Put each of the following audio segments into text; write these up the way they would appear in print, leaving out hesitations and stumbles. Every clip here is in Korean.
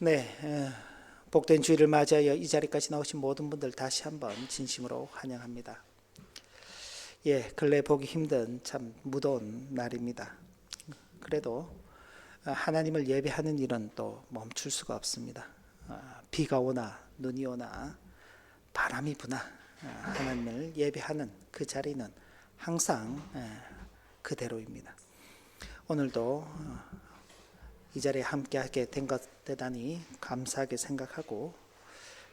네, 복된 주일을 맞이하여 이 자리까지 나오신 모든 분들 다시 한번 진심으로 환영합니다. 예, 근래 보기 힘든 참 무더운 날입니다. 그래도 하나님을 예배하는 일은 또 멈출 수가 없습니다. 비가 오나 눈이 오나 바람이 부나 하나님을 예배하는 그 자리는 항상 그대로입니다. 오늘도 이 자리에 함께하게 된 것 대단히 감사하게 생각하고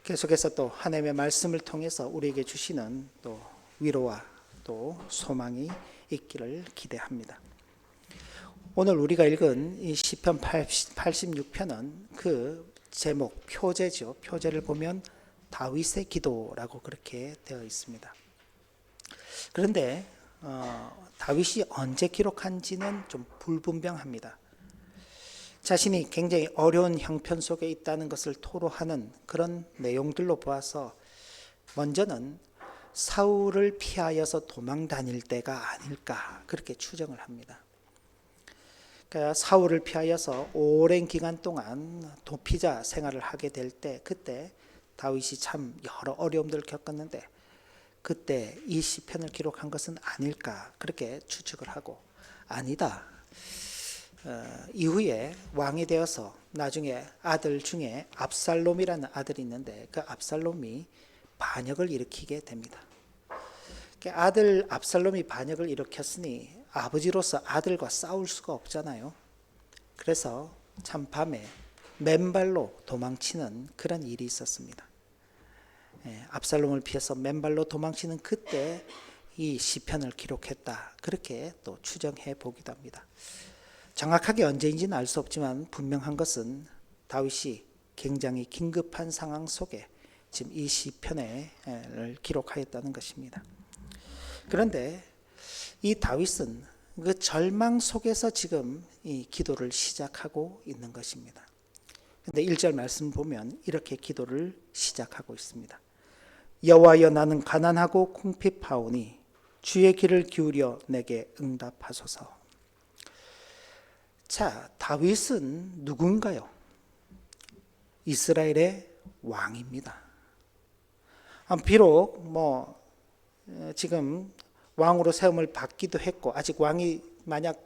계속해서 또 하나님의 말씀을 통해서 우리에게 주시는 또 위로와 또 소망이 있기를 기대합니다. 오늘 우리가 읽은 이 시편 86편은 그 제목 표제죠. 표제를 보면 다윗의 기도라고 그렇게 되어 있습니다. 그런데 다윗이 언제 기록한지는 좀 불분명합니다. 자신이 굉장히 어려운 형편 속에 있다는 것을 토로하는 그런 내용들로 보아서 먼저는 사울을 피하여서 도망 다닐 때가 아닐까 그렇게 추정을 합니다. 그러니까 사울을 피하여서 오랜 기간 동안 도피자 생활을 하게 될 때 그때 다윗이 참 여러 어려움들을 겪었는데 그때 이 시편을 기록한 것은 아닐까 그렇게 추측을 하고 아니다. 이후에 왕이 되어서 나중에 아들 중에 압살롬이라는 아들이 있는데 그 압살롬이 반역을 일으키게 됩니다. 아들 압살롬이 반역을 일으켰으니 아버지로서 아들과 싸울 수가 없잖아요. 그래서 참 밤에 맨발로 도망치는 그런 일이 있었습니다. 압살롬을 피해서 맨발로 도망치는 그때 이 시편을 기록했다 그렇게 또 추정해 보기도 합니다. 정확하게 언제인지는 알 수 없지만 분명한 것은 다윗이 굉장히 긴급한 상황 속에 지금 이 시편을 기록하였다는 것입니다. 그런데 이 다윗은 그 절망 속에서 지금 이 기도를 시작하고 있는 것입니다. 그런데 1절 말씀 보면 이렇게 기도를 시작하고 있습니다. 여호와여 나는 가난하고 궁핍하오니 주의 귀를 기울여 내게 응답하소서. 자, 다윗은 누군가요? 이스라엘의 왕입니다. 비록 지금 왕으로 세움을 받기도 했고 아직 왕이 만약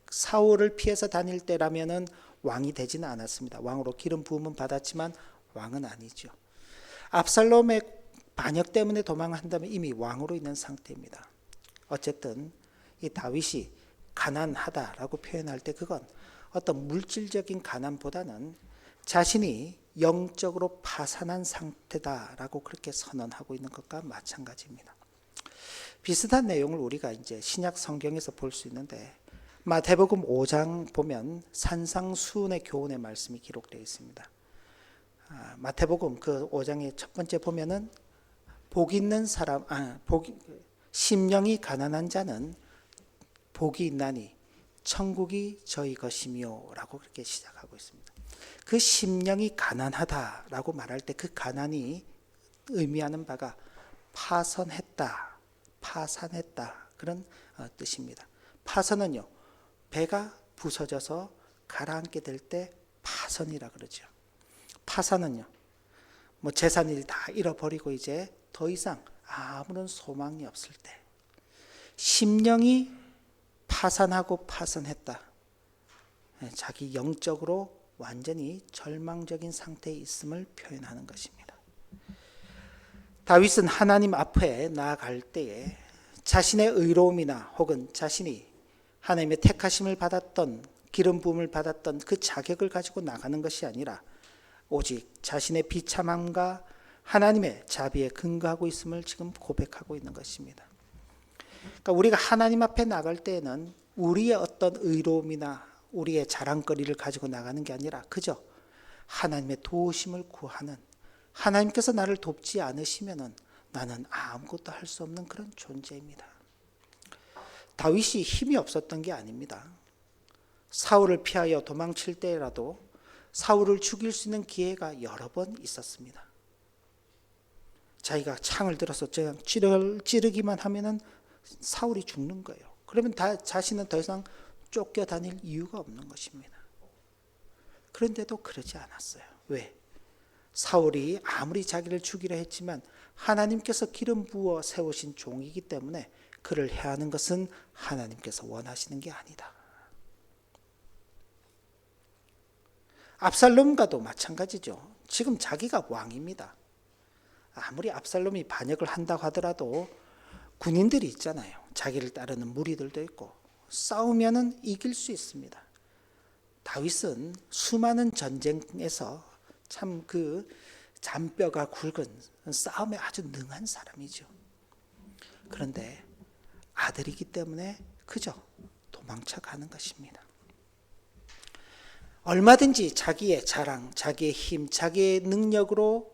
사울을 피해서 다닐 때라면은 왕이 되지는 않았습니다. 왕으로 기름 부음은 받았지만 왕은 아니죠. 압살롬의 반역 때문에 도망한다면 이미 왕으로 있는 상태입니다. 어쨌든 이 다윗이 가난하다라고 표현할 때 그건 어떤 물질적인 가난보다는 자신이 영적으로 파산한 상태다라고 그렇게 선언하고 있는 것과 마찬가지입니다. 비슷한 내용을 우리가 이제 신약 성경에서 볼 수 있는데 마태복음 5장 보면 산상수훈의 교훈의 말씀이 기록되어 있습니다. 마태복음 그 5장의 첫 번째 보면은 복 있는 사람, 심령이 가난한 자는 복이 있나니 천국이 저희 것이며 라고 그렇게 시작하고 있습니다. 그 심령이 가난하다라고 말할 때 그 가난이 의미하는 바가 파선했다, 파산했다 그런 뜻입니다. 파선은요 배가 부서져서 가라앉게 될 때 파선이라 그러죠. 파산은요 재산을 다 잃어버리고 이제 더 이상 아무런 소망이 없을 때 심령이 파산하고 파산했다. 자기 영적으로 완전히 절망적인 상태에 있음을 표현하는 것입니다. 다윗은 하나님 앞에 나아갈 때에 자신의 의로움이나 혹은 자신이 하나님의 택하심을 받았던 기름 부음을 받았던 그 자격을 가지고 나가는 것이 아니라 오직 자신의 비참함과 하나님의 자비에 근거하고 있음을 지금 고백하고 있는 것입니다. 그러니까 우리가 하나님 앞에 나갈 때에는 우리의 어떤 의로움이나 우리의 자랑거리를 가지고 나가는 게 아니라 그저 하나님의 도우심을 구하는 하나님께서 나를 돕지 않으시면은 나는 아무것도 할 수 없는 그런 존재입니다. 다윗이 힘이 없었던 게 아닙니다. 사울을 피하여 도망칠 때라도 사울을 죽일 수 있는 기회가 여러 번 있었습니다. 자기가 창을 들어서 그냥 찌르기만 하면은 사울이 죽는 거예요. 그러면 자신은 더 이상 쫓겨다닐 이유가 없는 것입니다. 그런데도 그러지 않았어요. 왜? 사울이 아무리 자기를 죽이려 했지만 하나님께서 기름 부어 세우신 종이기 때문에 그를 해하는 것은 하나님께서 원하시는 게 아니다. 압살롬과도 마찬가지죠. 지금 자기가 왕입니다. 아무리 압살롬이 반역을 한다고 하더라도 군인들이 있잖아요. 자기를 따르는 무리들도 있고 싸우면은 이길 수 있습니다. 다윗은 수많은 전쟁에서 참 그 잔뼈가 굵은 싸움에 아주 능한 사람이죠. 그런데 아들이기 때문에 그저 도망쳐 가는 것입니다. 얼마든지 자기의 자랑, 자기의 힘, 자기의 능력으로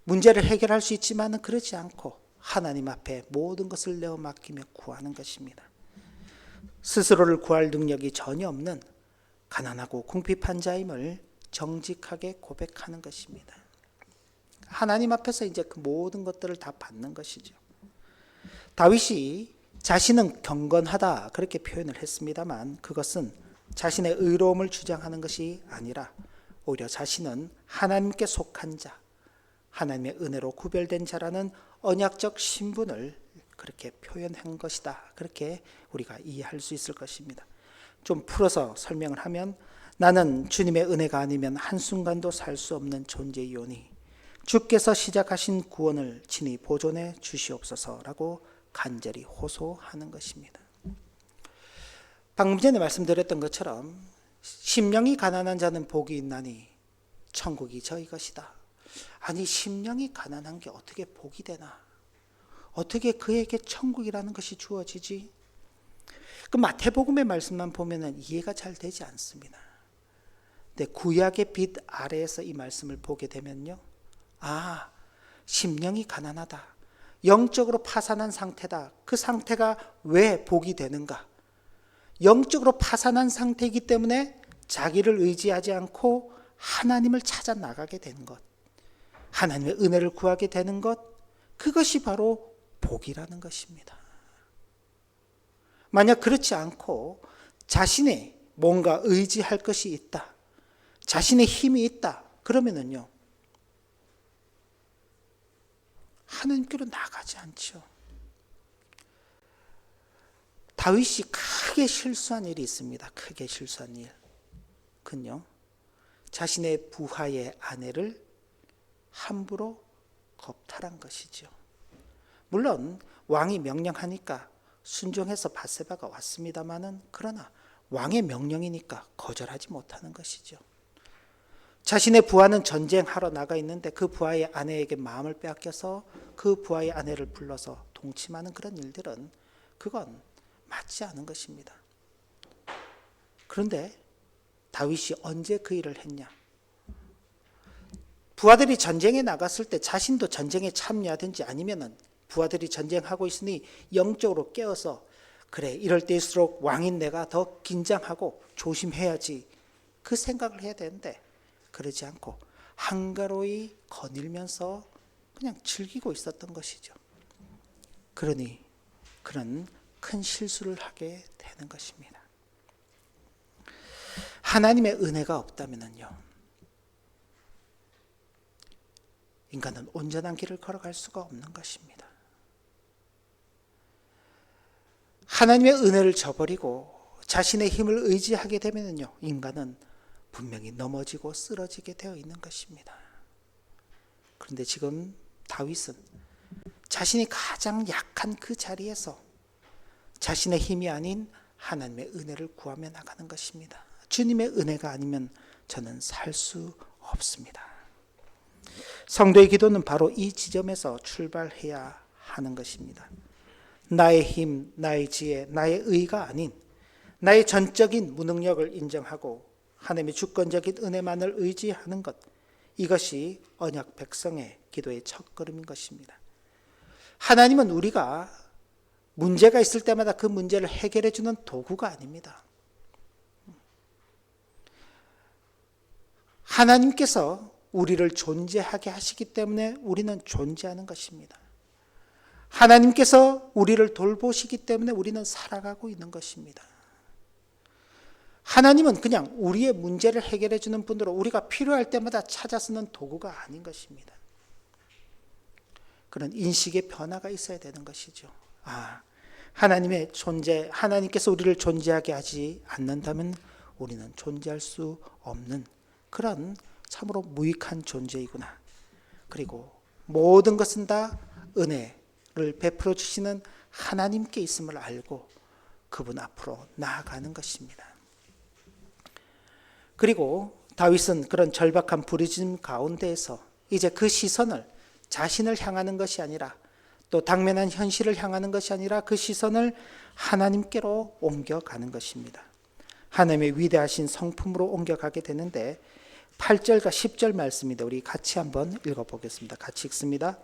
문제를 해결할 수 있지만 그렇지 않고 하나님 앞에 모든 것을 내어 맡기며 구하는 것입니다. 스스로를 구할 능력이 전혀 없는 가난하고 궁핍한 자임을 정직하게 고백하는 것입니다. 하나님 앞에서 이제 그 모든 것들을 다 받는 것이죠. 다윗이 자신은 경건하다 그렇게 표현을 했습니다만 그것은 자신의 의로움을 주장하는 것이 아니라 오히려 자신은 하나님께 속한 자, 하나님의 은혜로 구별된 자라는 언약적 신분을 그렇게 표현한 것이다. 그렇게 우리가 이해할 수 있을 것입니다. 좀 풀어서 설명을 하면 나는 주님의 은혜가 아니면 한순간도 살 수 없는 존재이오니 주께서 시작하신 구원을 친히 보존해 주시옵소서라고 간절히 호소하는 것입니다. 방금 전에 말씀드렸던 것처럼 심령이 가난한 자는 복이 있나니 천국이 저희 것이다. 아니 심령이 가난한 게 어떻게 복이 되나? 어떻게 그에게 천국이라는 것이 주어지지? 그 마태복음의 말씀만 보면 이해가 잘 되지 않습니다. 근데 구약의 빛 아래에서 이 말씀을 보게 되면요. 아, 심령이 가난하다. 영적으로 파산한 상태다. 그 상태가 왜 복이 되는가? 영적으로 파산한 상태이기 때문에 자기를 의지하지 않고 하나님을 찾아 나가게 되는 것, 하나님의 은혜를 구하게 되는 것, 그것이 바로 복이라는 것입니다. 만약 그렇지 않고 자신의 뭔가 의지할 것이 있다, 자신의 힘이 있다, 그러면은요, 하나님께로 나가지 않죠. 다윗이 크게 실수한 일이 있습니다. 크게 실수한 일. 그는요, 자신의 부하의 아내를 함부로 겁탈한 것이죠. 물론 왕이 명령하니까 순종해서 밧세바가 왔습니다마는 그러나 왕의 명령이니까 거절하지 못하는 것이죠. 자신의 부하는 전쟁하러 나가 있는데 그 부하의 아내에게 마음을 빼앗겨서 그 부하의 아내를 불러서 동침하는 그런 일들은 그건 맞지 않은 것입니다. 그런데 다윗이 언제 그 일을 했냐? 부하들이 전쟁에 나갔을 때 자신도 전쟁에 참여하든지 아니면은 부하들이 전쟁하고 있으니 영적으로 깨어서 그래 이럴 때일수록 왕인 내가 더 긴장하고 조심해야지 그 생각을 해야 되는데 그러지 않고 한가로이 거닐면서 그냥 즐기고 있었던 것이죠. 그러니 그런 큰 실수를 하게 되는 것입니다. 하나님의 은혜가 없다면요, 인간은 온전한 길을 걸어갈 수가 없는 것입니다. 하나님의 은혜를 저버리고 자신의 힘을 의지하게 되면요, 인간은 분명히 넘어지고 쓰러지게 되어 있는 것입니다. 그런데 지금 다윗은 자신이 가장 약한 그 자리에서 자신의 힘이 아닌 하나님의 은혜를 구하며 나가는 것입니다. 주님의 은혜가 아니면 저는 살 수 없습니다. 성도의 기도는 바로 이 지점에서 출발해야 하는 것입니다. 나의 힘, 나의 지혜, 나의 의가 아닌 나의 전적인 무능력을 인정하고 하나님의 주권적인 은혜만을 의지하는 것, 이것이 언약 백성의 기도의 첫걸음인 것입니다. 하나님은 우리가 문제가 있을 때마다 그 문제를 해결해 주는 도구가 아닙니다. 하나님께서 우리를 존재하게 하시기 때문에 우리는 존재하는 것입니다. 하나님께서 우리를 돌보시기 때문에 우리는 살아가고 있는 것입니다. 하나님은 그냥 우리의 문제를 해결해 주는 분으로 우리가 필요할 때마다 찾아 쓰는 도구가 아닌 것입니다. 그런 인식의 변화가 있어야 되는 것이죠. 하나님의 존재, 하나님께서 우리를 존재하게 하지 않는다면 우리는 존재할 수 없는 그런 참으로 무익한 존재이구나. 그리고 모든 것은 다 은혜를 베풀어 주시는 하나님께 있음을 알고 그분 앞으로 나아가는 것입니다. 그리고 다윗은 그런 절박한 부르짖음 가운데에서 이제 그 시선을 자신을 향하는 것이 아니라 또 당면한 현실을 향하는 것이 아니라 그 시선을 하나님께로 옮겨가는 것입니다. 하나님의 위대하신 성품으로 옮겨가게 되는데 8절과 10절 말씀입니다. 우리 같이 한번 읽어보겠습니다. 같이 읽습니다.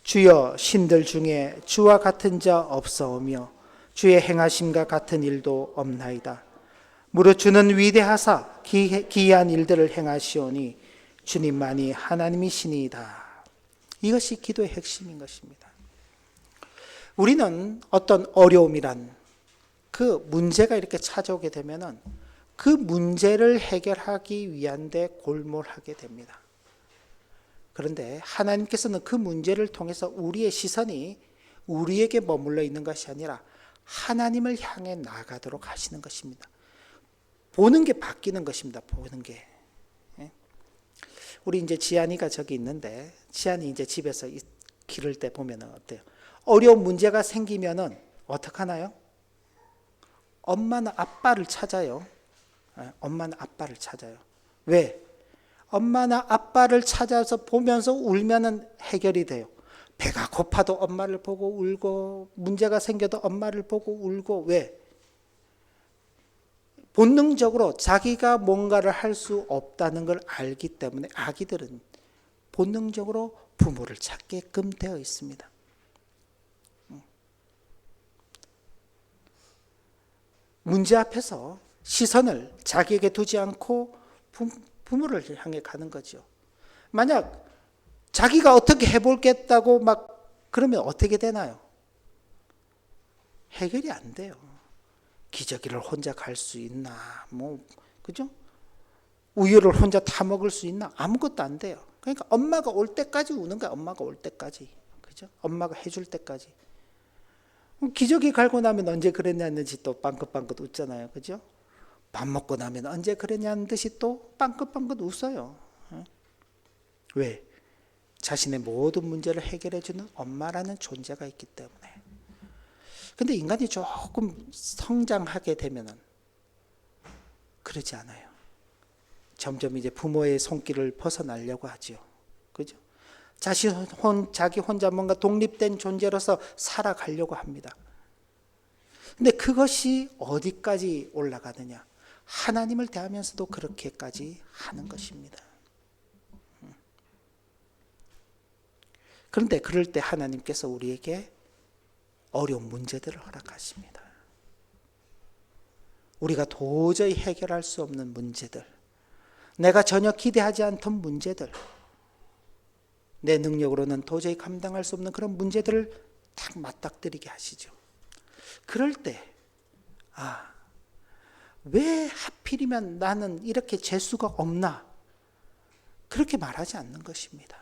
주여 신들 중에 주와 같은 자 없사오며 주의 행하심과 같은 일도 없나이다. 무릇 주는 위대하사 기이한 일들을 행하시오니 주님만이 하나님이시니이다. 이것이 기도의 핵심인 것입니다. 우리는 어떤 어려움이란 그 문제가 이렇게 찾아오게 되면은 그 문제를 해결하기 위한 데 골몰하게 됩니다. 그런데 하나님께서는 그 문제를 통해서 우리의 시선이 우리에게 머물러 있는 것이 아니라 하나님을 향해 나가도록 하시는 것입니다. 보는 게 바뀌는 것입니다. 보는 게. 우리 이제 지안이가 저기 있는데 지안이 이제 집에서 기를 때 보면은 어때요? 어려운 문제가 생기면은 어떡하나요? 엄마는 아빠를 찾아요. 엄마는 아빠를 찾아요. 왜? 엄마나 아빠를 찾아서 보면서 울면은 해결이 돼요. 배가 고파도 엄마를 보고 울고 문제가 생겨도 엄마를 보고 울고 왜? 본능적으로 자기가 뭔가를 할 수 없다는 걸 알기 때문에 아기들은 본능적으로 부모를 찾게끔 되어 있습니다. 문제 앞에서 시선을 자기에게 두지 않고 부모를 향해 가는 거죠. 만약 자기가 어떻게 해볼겠다고 막 그러면 어떻게 되나요? 해결이 안 돼요. 기저귀를 혼자 갈 수 있나? 그죠? 우유를 혼자 타 먹을 수 있나? 아무것도 안 돼요. 그러니까 엄마가 올 때까지 우는 거야. 엄마가 올 때까지. 그죠? 엄마가 해줄 때까지. 기저귀 갈고 나면 언제 그랬냐는 듯이 또 빵긋빵긋 웃잖아요. 그죠? 밥 먹고 나면 언제 그랬냐는 듯이 또 빵긋빵긋 웃어요. 왜? 자신의 모든 문제를 해결해주는 엄마라는 존재가 있기 때문에. 근데 인간이 조금 성장하게 되면은 그러지 않아요. 점점 이제 부모의 손길을 벗어나려고 하죠. 그죠? 자기 혼자 뭔가 독립된 존재로서 살아가려고 합니다. 근데 그것이 어디까지 올라가느냐? 하나님을 대하면서도 그렇게까지 하는 것입니다. 그런데 그럴 때 하나님께서 우리에게 어려운 문제들을 허락하십니다. 우리가 도저히 해결할 수 없는 문제들, 내가 전혀 기대하지 않던 문제들, 내 능력으로는 도저히 감당할 수 없는 그런 문제들을 딱 맞닥뜨리게 하시죠. 그럴 때 왜 하필이면 나는 이렇게 재수가 없나? 그렇게 말하지 않는 것입니다.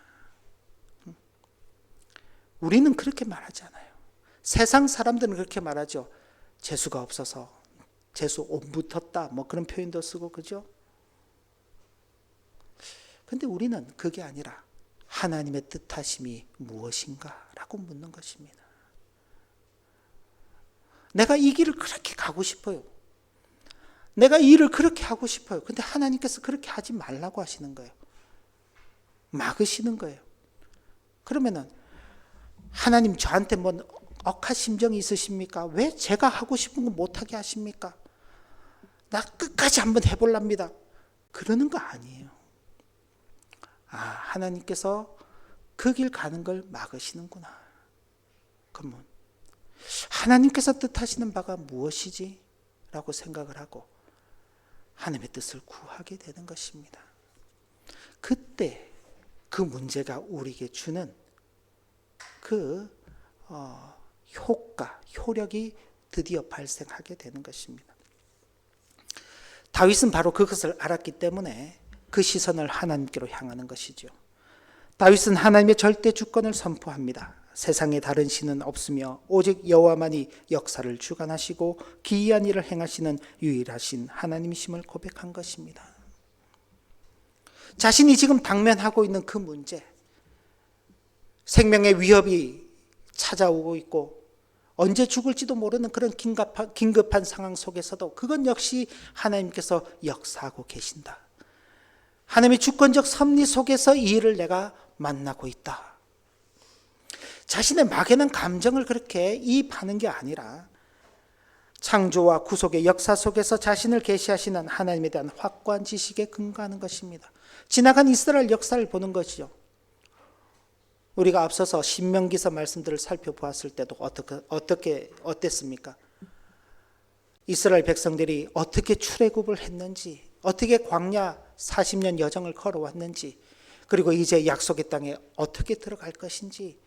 우리는 그렇게 말하지 않아요. 세상 사람들은 그렇게 말하죠. 재수가 없어서 재수 못 붙었다 그런 표현도 쓰고 그죠? 근데 우리는 그게 아니라 하나님의 뜻하심이 무엇인가? 라고 묻는 것입니다. 내가 이 길을 그렇게 가고 싶어요. 내가 이 일을 그렇게 하고 싶어요. 근데 하나님께서 그렇게 하지 말라고 하시는 거예요. 막으시는 거예요. 그러면은 하나님 저한테 억한 심정이 있으십니까? 왜 제가 하고 싶은 거 못하게 하십니까? 나 끝까지 한번 해볼랍니다. 그러는 거 아니에요. 하나님께서 그 길 가는 걸 막으시는구나. 그러면 하나님께서 뜻하시는 바가 무엇이지? 라고 생각을 하고 하나님의 뜻을 구하게 되는 것입니다. 그때 그 문제가 우리에게 주는 그 효력이 드디어 발생하게 되는 것입니다. 다윗은 바로 그것을 알았기 때문에 그 시선을 하나님께로 향하는 것이죠. 다윗은 하나님의 절대 주권을 선포합니다. 세상에 다른 신은 없으며 오직 여호와만이 역사를 주관하시고 기이한 일을 행하시는 유일하신 하나님이심을 고백한 것입니다. 자신이 지금 당면하고 있는 그 문제, 생명의 위협이 찾아오고 있고 언제 죽을지도 모르는 그런 긴급한 상황 속에서도 그건 역시 하나님께서 역사하고 계신다. 하나님의 주권적 섭리 속에서 이 일을 내가 만나고 있다. 자신의 막연한 감정을 그렇게 이입하는 게 아니라 창조와 구속의 역사 속에서 자신을 계시하시는 하나님에 대한 확고한 지식에 근거하는 것입니다. 지나간 이스라엘 역사를 보는 것이죠. 우리가 앞서서 신명기서 말씀들을 살펴보았을 때도 어땠습니까? 이스라엘 백성들이 어떻게 출애굽을 했는지, 어떻게 광야 40년 여정을 걸어왔는지, 그리고 이제 약속의 땅에 어떻게 들어갈 것인지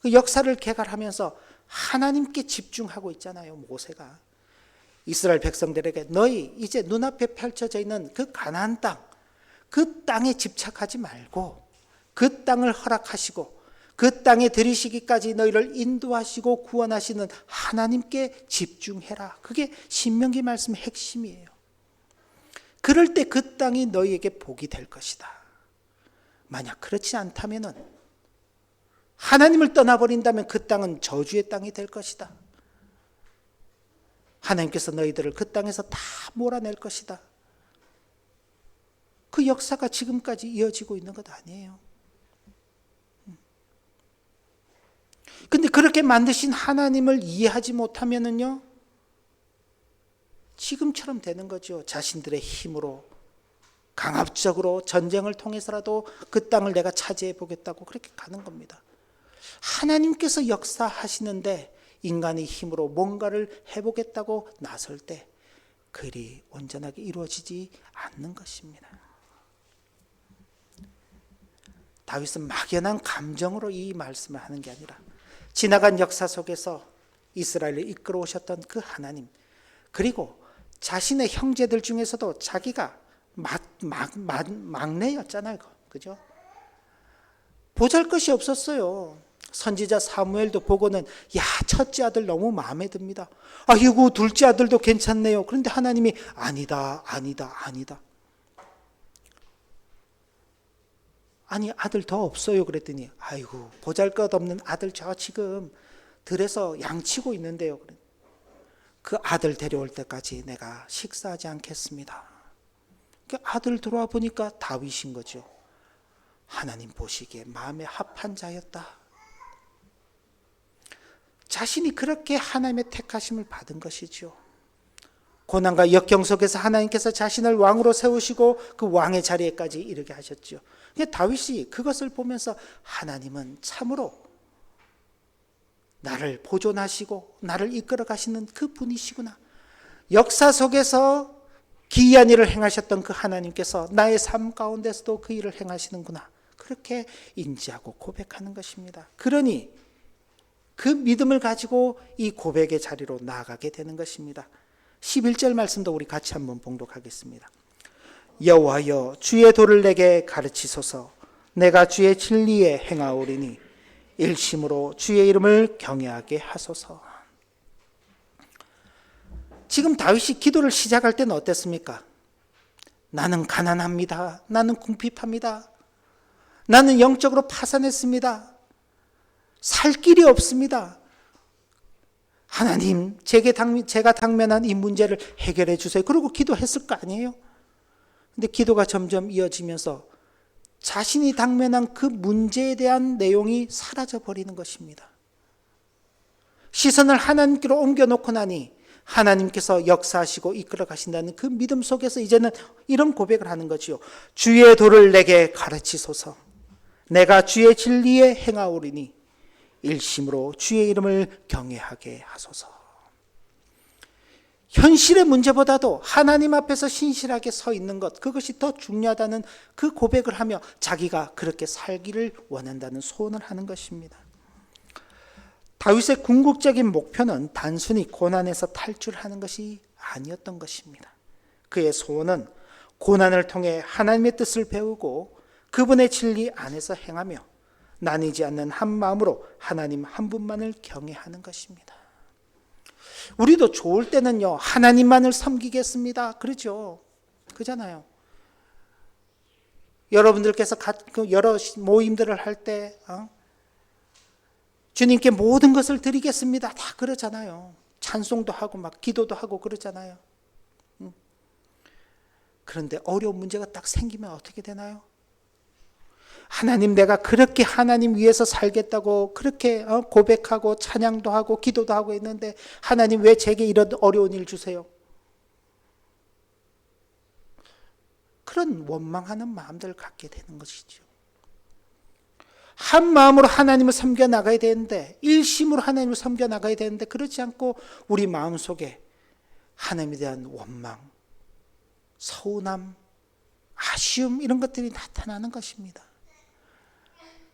그 역사를 개발하면서 하나님께 집중하고 있잖아요. 모세가 이스라엘 백성들에게 너희 이제 눈앞에 펼쳐져 있는 그 가나안 땅, 그 땅에 집착하지 말고 그 땅을 허락하시고 그 땅에 들이시기까지 너희를 인도하시고 구원하시는 하나님께 집중해라. 그게 신명기 말씀의 핵심이에요. 그럴 때 그 땅이 너희에게 복이 될 것이다. 만약 그렇지 않다면은 하나님을 떠나버린다면 그 땅은 저주의 땅이 될 것이다. 하나님께서 너희들을 그 땅에서 다 몰아낼 것이다. 그 역사가 지금까지 이어지고 있는 것 아니에요. 근데 그렇게 만드신 하나님을 이해하지 못하면은요, 지금처럼 되는 거죠. 자신들의 힘으로 강압적으로 전쟁을 통해서라도 그 땅을 내가 차지해 보겠다고 그렇게 가는 겁니다. 하나님께서 역사하시는데 인간의 힘으로 뭔가를 해보겠다고 나설 때 그리 온전하게 이루어지지 않는 것입니다. 다윗은 막연한 감정으로 이 말씀을 하는 게 아니라 지나간 역사 속에서 이스라엘을 이끌어 오셨던 그 하나님, 그리고 자신의 형제들 중에서도 자기가 막내였잖아요. 그죠? 보잘것이 없었어요. 선지자 사무엘도 보고는 야, 첫째 아들 너무 마음에 듭니다. 아이고, 둘째 아들도 괜찮네요. 그런데 하나님이 아니다. 아니, 아들 더 없어요. 그랬더니 아이고, 보잘것없는 아들 저 지금 들에서 양치고 있는데요. 그 아들 데려올 때까지 내가 식사하지 않겠습니다. 아들 들어와 보니까 다윗인 거죠. 하나님 보시기에 마음에 합한 자였다. 자신이 그렇게 하나님의 택하심을 받은 것이죠. 고난과 역경 속에서 하나님께서 자신을 왕으로 세우시고 그 왕의 자리에까지 이르게 하셨죠. 다윗이 그것을 보면서 하나님은 참으로 나를 보존하시고 나를 이끌어 가시는 그 분이시구나. 역사 속에서 기이한 일을 행하셨던 그 하나님께서 나의 삶 가운데서도 그 일을 행하시는구나. 그렇게 인지하고 고백하는 것입니다. 그러니 그 믿음을 가지고 이 고백의 자리로 나아가게 되는 것입니다. 11절 말씀도 우리 같이 한번 봉독하겠습니다. 여호와여, 주의 도를 내게 가르치소서. 내가 주의 진리에 행하오리니 일심으로 주의 이름을 경외하게 하소서. 지금 다윗이 기도를 시작할 때는 어땠습니까? 나는 가난합니다. 나는 궁핍합니다. 나는 영적으로 파산했습니다. 살 길이 없습니다. 하나님, 제가 당면한 이 문제를 해결해 주세요. 그러고 기도했을 거 아니에요? 근데 기도가 점점 이어지면서 자신이 당면한 그 문제에 대한 내용이 사라져 버리는 것입니다. 시선을 하나님께로 옮겨놓고 나니 하나님께서 역사하시고 이끌어 가신다는 그 믿음 속에서 이제는 이런 고백을 하는 거지요. 주의 도를 내게 가르치소서. 내가 주의 진리에 행하오리니 일심으로 주의 이름을 경외하게 하소서. 현실의 문제보다도 하나님 앞에서 신실하게 서 있는 것, 그것이 더 중요하다는 그 고백을 하며 자기가 그렇게 살기를 원한다는 소원을 하는 것입니다. 다윗의 궁극적인 목표는 단순히 고난에서 탈출하는 것이 아니었던 것입니다. 그의 소원은 고난을 통해 하나님의 뜻을 배우고 그분의 진리 안에서 행하며 나뉘지 않는 한 마음으로 하나님 한 분만을 경외하는 것입니다. 우리도 좋을 때는요, 하나님만을 섬기겠습니다. 그러죠. 그잖아요. 여러분들께서 여러 모임들을 할 때 주님께 모든 것을 드리겠습니다. 다 그러잖아요. 찬송도 하고 막 기도도 하고 그러잖아요. 그런데 어려운 문제가 딱 생기면 어떻게 되나요? 하나님, 내가 그렇게 하나님 위해서 살겠다고 그렇게 고백하고 찬양도 하고 기도도 하고 있는데 하나님 왜 제게 이런 어려운 일 주세요? 그런 원망하는 마음들을 갖게 되는 것이죠. 한 마음으로 하나님을 섬겨 나가야 되는데, 일심으로 하나님을 섬겨 나가야 되는데 그렇지 않고 우리 마음속에 하나님에 대한 원망, 서운함, 아쉬움 이런 것들이 나타나는 것입니다.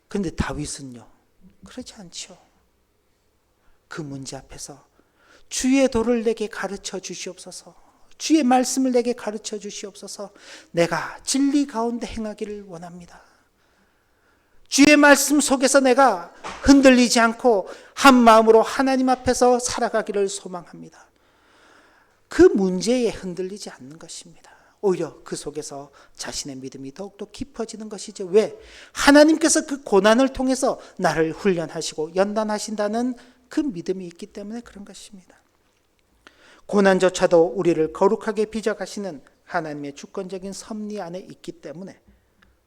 그런데 다윗은요, 그렇지 않죠. 그 문제 앞에서 주의 도를 내게 가르쳐 주시옵소서, 주의 말씀을 내게 가르쳐 주시옵소서, 내가 진리 가운데 행하기를 원합니다. 주의 말씀 속에서 내가 흔들리지 않고 한 마음으로 하나님 앞에서 살아가기를 소망합니다. 그 문제에 흔들리지 않는 것입니다. 오히려 그 속에서 자신의 믿음이 더욱더 깊어지는 것이죠. 왜? 하나님께서 그 고난을 통해서 나를 훈련하시고 연단하신다는 그 믿음이 있기 때문에 그런 것입니다. 고난조차도 우리를 거룩하게 빚어가시는 하나님의 주권적인 섭리 안에 있기 때문에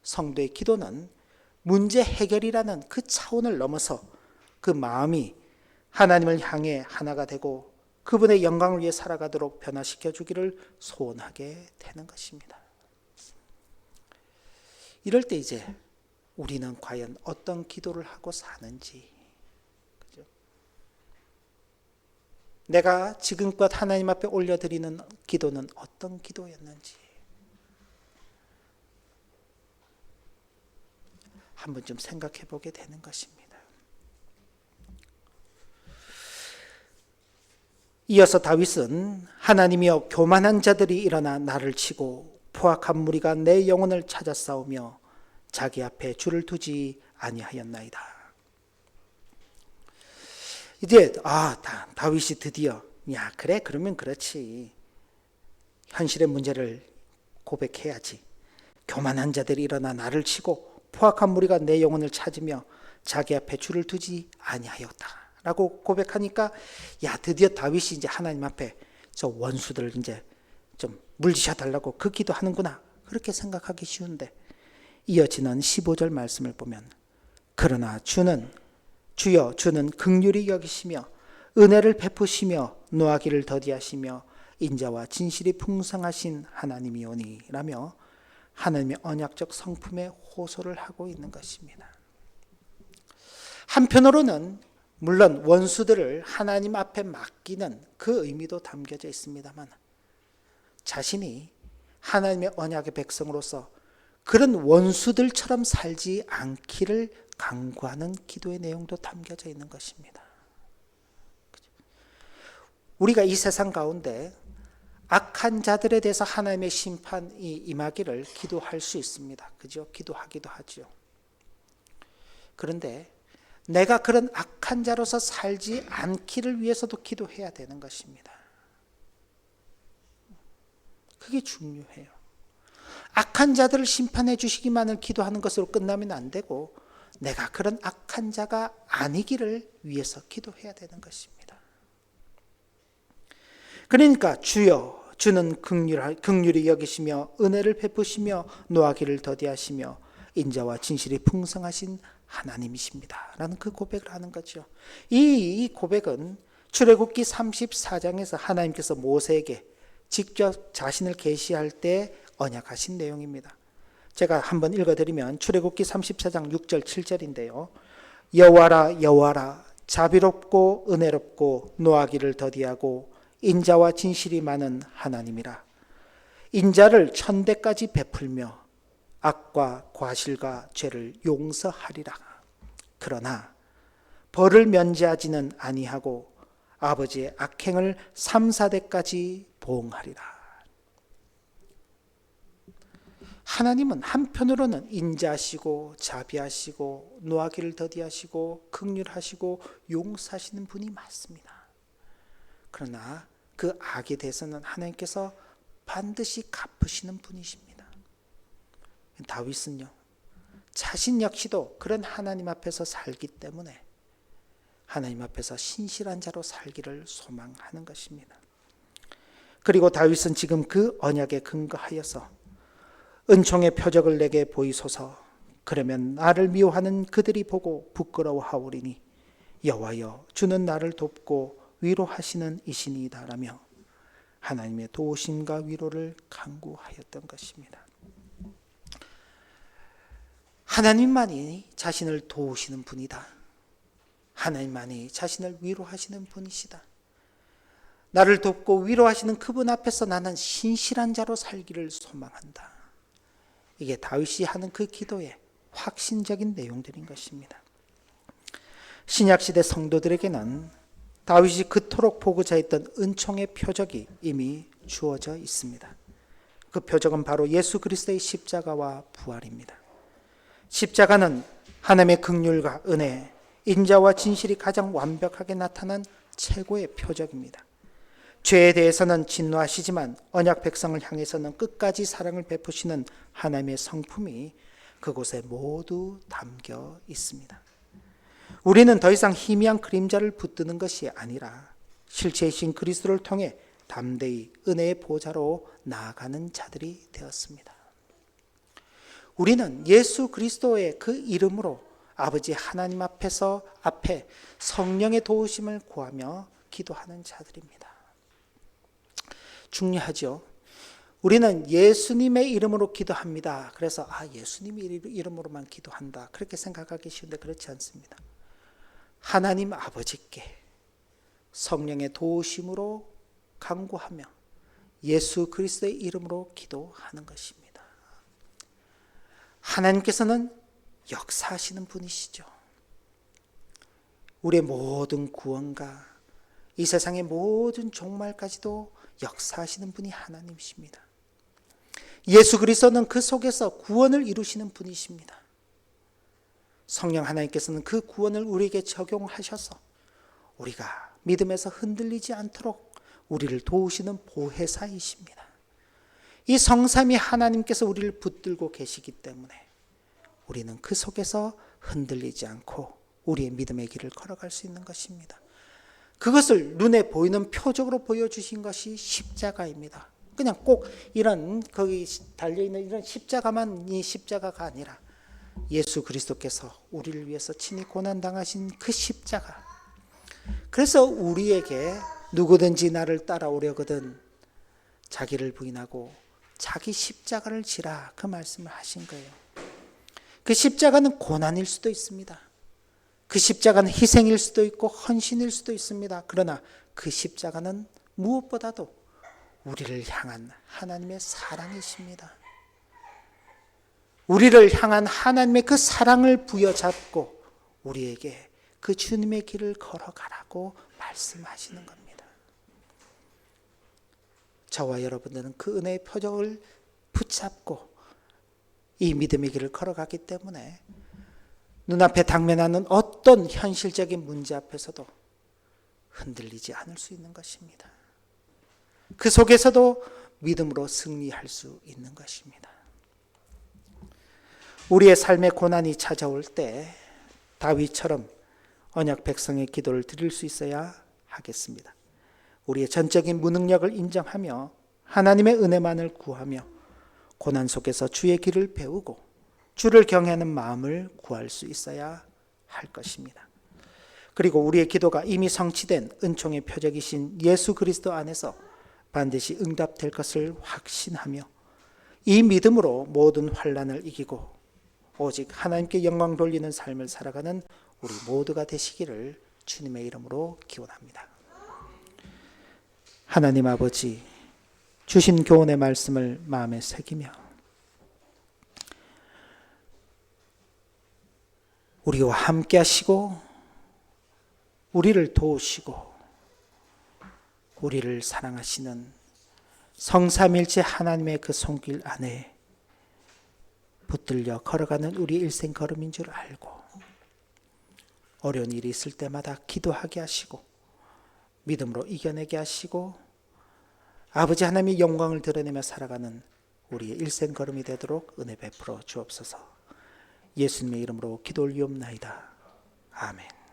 성도의 기도는 문제 해결이라는 그 차원을 넘어서 그 마음이 하나님을 향해 하나가 되고 그분의 영광을 위해 살아가도록 변화시켜 주기를 소원하게 되는 것입니다. 이럴 때 이제 우리는 과연 어떤 기도를 하고 사는지, 그죠? 내가 지금껏 하나님 앞에 올려드리는 기도는 어떤 기도였는지 한번 좀 생각해 보게 되는 것입니다. 이어서 다윗은 하나님이여 교만한 자들이 일어나 나를 치고 포악한 무리가 내 영혼을 찾아 싸우며 자기 앞에 줄을 두지 아니하였나이다. 이제 다윗이 드디어 그래 그러면 그렇지, 현실의 문제를 고백해야지. 교만한 자들이 일어나 나를 치고 포악한 무리가 내 영혼을 찾으며 자기 앞에 줄을 두지 아니하였다 라고 고백하니까 드디어 다윗이 이제 하나님 앞에 저 원수들을 이제 좀 물리쳐 달라고 그 기도하는구나, 그렇게 생각하기 쉬운데 이어지는 15절 말씀을 보면 그러나 주여 주는 긍휼히 여기시며 은혜를 베푸시며 노하기를 더디하시며 인자와 진실이 풍성하신 하나님이오니 라며 하나님의 언약적 성품에 호소를 하고 있는 것입니다. 한편으로는 물론 원수들을 하나님 앞에 맡기는 그 의미도 담겨져 있습니다만 자신이 하나님의 언약의 백성으로서 그런 원수들처럼 살지 않기를 간구하는 기도의 내용도 담겨져 있는 것입니다. 우리가 이 세상 가운데 악한 자들에 대해서 하나님의 심판이 임하기를 기도할 수 있습니다. 그죠? 기도하기도 하죠. 그런데 내가 그런 악한 자로서 살지 않기를 위해서도 기도해야 되는 것입니다. 그게 중요해요. 악한 자들을 심판해 주시기만을 기도하는 것으로 끝나면 안 되고 내가 그런 악한 자가 아니기를 위해서 기도해야 되는 것입니다. 그러니까 주여 주는 긍휼히 여기시며 은혜를 베푸시며 노하기를 더디하시며 인자와 진실이 풍성하신 하나님이십니다 라는 그 고백을 하는 거죠. 이 고백은 출애굽기 34장에서 하나님께서 모세에게 직접 자신을 계시할 때 언약하신 내용입니다. 제가 한번 읽어드리면 출애굽기 34장 6절 7절인데요. 여호와라 여호와라 자비롭고 은혜롭고 노하기를 더디하고 인자와 진실이 많은 하나님이라. 인자를 천대까지 베풀며 악과 과실과 죄를 용서하리라. 그러나 벌을 면제하지는 아니하고 아버지의 악행을 3, 4대까지 보응하리라. 하나님은 한편으로는 인자하시고 자비하시고 노하기를 더디하시고 긍휼하시고 용서하시는 분이 맞습니다. 그러나 그 악에 대해서는 하나님께서 반드시 갚으시는 분이십니다. 다윗은요, 자신 역시도 그런 하나님 앞에서 살기 때문에 하나님 앞에서 신실한 자로 살기를 소망하는 것입니다. 그리고 다윗은 지금 그 언약에 근거하여서 은총의 표적을 내게 보이소서. 그러면 나를 미워하는 그들이 보고 부끄러워하오리니 여호와여 주는 나를 돕고 위로하시는 이시니이다라며 하나님의 도우심과 위로를 간구하였던 것입니다. 하나님만이 자신을 도우시는 분이다. 하나님만이 자신을 위로하시는 분이시다. 나를 돕고 위로하시는 그분 앞에서 나는 신실한 자로 살기를 소망한다. 이게 다윗이 하는 그 기도의 확신적인 내용들인 것입니다. 신약시대 성도들에게는 다윗이 그토록 보고자 했던 은총의 표적이 이미 주어져 있습니다. 그 표적은 바로 예수 그리스도의 십자가와 부활입니다. 십자가는 하나님의 긍휼과 은혜, 인자와 진실이 가장 완벽하게 나타난 최고의 표적입니다. 죄에 대해서는 진노하시지만 언약 백성을 향해서는 끝까지 사랑을 베푸시는 하나님의 성품이 그곳에 모두 담겨 있습니다. 우리는 더 이상 희미한 그림자를 붙드는 것이 아니라 실체이신 그리스도를 통해 담대히 은혜의 보좌로 나아가는 자들이 되었습니다. 우리는 예수 그리스도의 그 이름으로 아버지 하나님 앞에 성령의 도우심을 구하며 기도하는 자들입니다. 중요하죠. 우리는 예수님의 이름으로 기도합니다. 그래서 예수님의 이름으로만 기도한다, 그렇게 생각하기 쉬운데 그렇지 않습니다. 하나님 아버지께 성령의 도우심으로 간구하며 예수 그리스도의 이름으로 기도하는 것입니다. 하나님께서는 역사하시는 분이시죠. 우리의 모든 구원과 이 세상의 모든 종말까지도 역사하시는 분이 하나님이십니다. 예수 그리스도는 그 속에서 구원을 이루시는 분이십니다. 성령 하나님께서는 그 구원을 우리에게 적용하셔서 우리가 믿음에서 흔들리지 않도록 우리를 도우시는 보혜사이십니다. 이 성삼위 하나님께서 우리를 붙들고 계시기 때문에 우리는 그 속에서 흔들리지 않고 우리의 믿음의 길을 걸어갈 수 있는 것입니다. 그것을 눈에 보이는 표적으로 보여주신 것이 십자가입니다. 그냥 꼭 이런 거기 달려있는 이런 십자가만 이 십자가가 아니라 예수 그리스도께서 우리를 위해서 친히 고난당하신 그 십자가. 그래서 우리에게 누구든지 나를 따라오려거든 자기를 부인하고 자기 십자가를 지라, 그 말씀을 하신 거예요. 그 십자가는 고난일 수도 있습니다. 그 십자가는 희생일 수도 있고 헌신일 수도 있습니다. 그러나 그 십자가는 무엇보다도 우리를 향한 하나님의 사랑이십니다. 우리를 향한 하나님의 그 사랑을 부여잡고 우리에게 그 주님의 길을 걸어가라고 말씀하시는 겁니다. 저와 여러분들은 그 은혜의 표적을 붙잡고 이 믿음의 길을 걸어가기 때문에 눈앞에 당면하는 어떤 현실적인 문제 앞에서도 흔들리지 않을 수 있는 것입니다. 그 속에서도 믿음으로 승리할 수 있는 것입니다. 우리의 삶의 고난이 찾아올 때 다윗처럼 언약 백성의 기도를 드릴 수 있어야 하겠습니다. 우리의 전적인 무능력을 인정하며 하나님의 은혜만을 구하며 고난 속에서 주의 길을 배우고 주를 경외하는 마음을 구할 수 있어야 할 것입니다. 그리고 우리의 기도가 이미 성취된 은총의 표적이신 예수 그리스도 안에서 반드시 응답될 것을 확신하며 이 믿음으로 모든 환난을 이기고 오직 하나님께 영광 돌리는 삶을 살아가는 우리 모두가 되시기를 주님의 이름으로 기원합니다. 하나님 아버지, 주신 교훈의 말씀을 마음에 새기며 우리와 함께 하시고 우리를 도우시고 우리를 사랑하시는 성삼일체 하나님의 그 손길 안에 붙들려 걸어가는 우리 일생 걸음인 줄 알고 어려운 일이 있을 때마다 기도하게 하시고 믿음으로 이겨내게 하시고 아버지 하나님의 영광을 드러내며 살아가는 우리의 일생 걸음이 되도록 은혜 베풀어 주옵소서. 예수님의 이름으로 기도 올리옵나이다. 아멘.